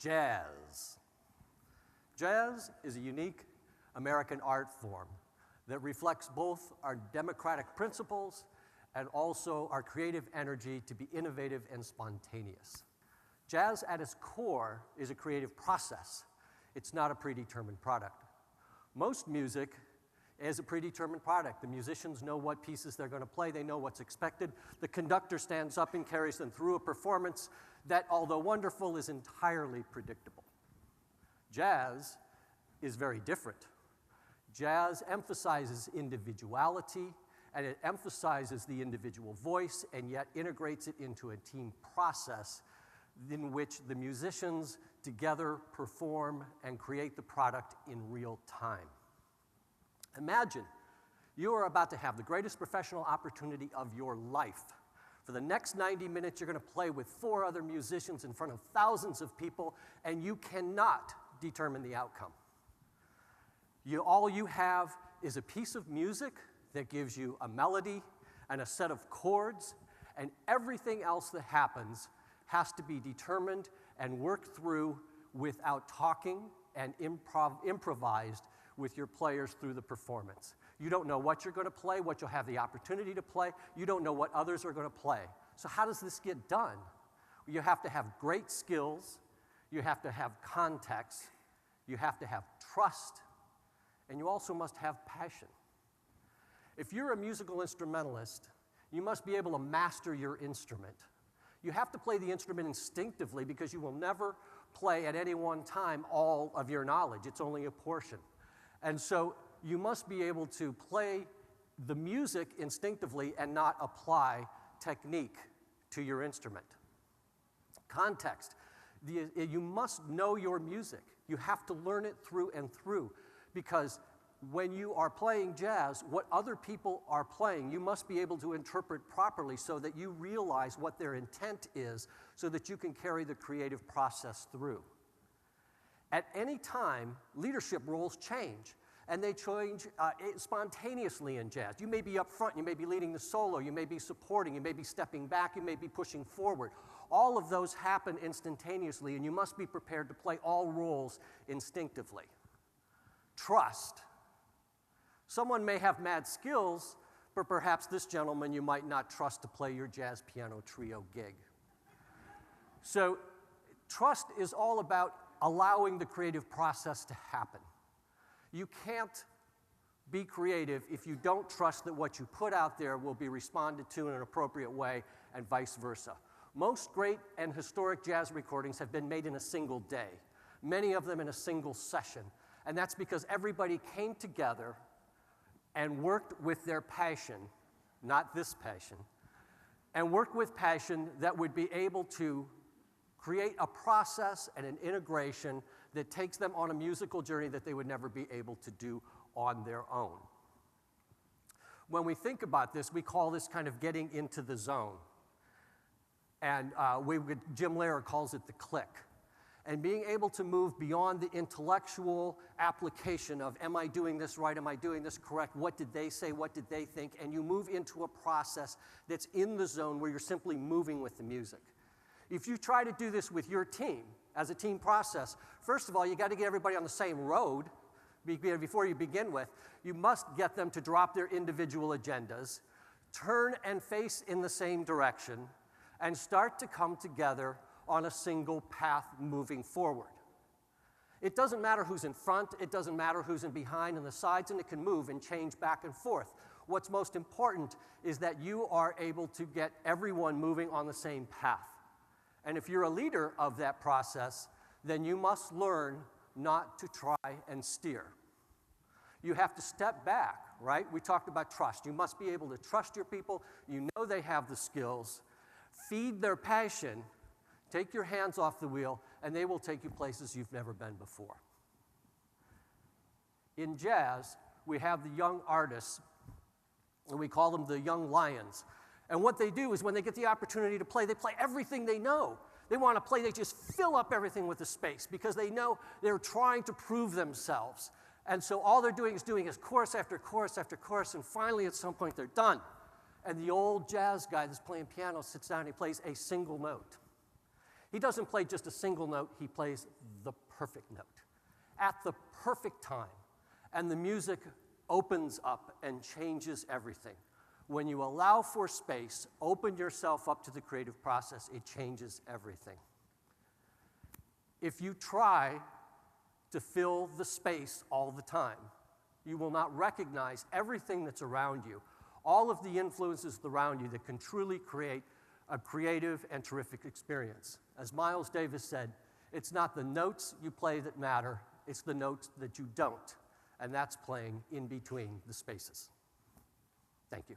Jazz. Jazz is a unique American art form that reflects both our democratic principles and also our creative energy to be innovative and spontaneous. Jazz at its core is a creative process. It's not a predetermined product. Most music is a predetermined product. The musicians know what pieces they're going to play. They know what's expected. The conductor stands up and carries them through a performance that, although wonderful, is entirely predictable. Jazz is very different. Jazz emphasizes individuality, and it emphasizes the individual voice, and yet integrates it into a team process in which the musicians together perform and create the product in real time. Imagine you are about to have the greatest professional opportunity of your life. For the next 90 minutes, you're going to play with 4 other musicians in front of thousands of people, and you cannot determine the outcome. All you have is a piece of music that gives you a melody and a set of chords, and everything else that happens has to be determined and worked through without talking and improvised with your players through the performance. You don't know what you're going to play, what you'll have the opportunity to play. You don't know what others are going to play. So how does this get done? You have to have great skills. You have to have context. You have to have trust. And you also must have passion. If you're a musical instrumentalist, you must be able to master your instrument. You have to play the instrument instinctively because you will never play at any one time all of your knowledge. It's only a portion. And so you must be able to play the music instinctively and not apply technique to your instrument. Context. You must know your music. You have to learn it through and through, because when you are playing jazz, what other people are playing, you must be able to interpret properly so that you realize what their intent is so that you can carry the creative process through. At any time, leadership roles change, and they change spontaneously in jazz. You may be up front, you may be leading the solo, you may be supporting, you may be stepping back, you may be pushing forward. All of those happen instantaneously, and you must be prepared to play all roles instinctively. Trust. Someone may have mad skills, but perhaps this gentleman you might not trust to play your jazz piano trio gig. So trust is all about allowing the creative process to happen. You can't be creative if you don't trust that what you put out there will be responded to in an appropriate way, and vice versa. Most great and historic jazz recordings have been made in a single day, many of them in a single session, and that's because everybody came together and worked with their passion, not this passion, and worked with passion that would be able to create a process and an integration that takes them on a musical journey that they would never be able to do on their own. When we think about this, we call this kind of getting into the zone. And Jim Lehrer calls it the click. And being able to move beyond the intellectual application of, am I doing this right, am I doing this correct, what did they say, what did they think, and you move into a process that's in the zone where you're simply moving with the music. If you try to do this with your team, as a team process, first of all, you got to get everybody on the same road before you begin with. You must get them to drop their individual agendas, turn and face in the same direction, and start to come together on a single path moving forward. It doesn't matter who's in front, it doesn't matter who's in behind and the sides, and it can move and change back and forth. What's most important is that you are able to get everyone moving on the same path. And if you're a leader of that process, then you must learn not to try and steer. You have to step back, right? We talked about trust. You must be able to trust your people. You know they have the skills. Feed their passion. Take your hands off the wheel, and they will take you places you've never been before. In jazz, we have the young artists, and we call them the young lions. And what they do is when they get the opportunity to play, they play everything they know. They want to play, they just fill up everything with the space because they know they're trying to prove themselves. And so all they're doing is chorus after chorus after chorus, and finally at some point they're done. And the old jazz guy that's playing piano sits down and he plays a single note. He doesn't play just a single note, he plays the perfect note at the perfect time. And the music opens up and changes everything. When you allow for space, open yourself up to the creative process, it changes everything. If you try to fill the space all the time, you will not recognize everything that's around you, all of the influences around you that can truly create a creative and terrific experience. As Miles Davis said, it's not the notes you play that matter, it's the notes that you don't, and that's playing in between the spaces. Thank you.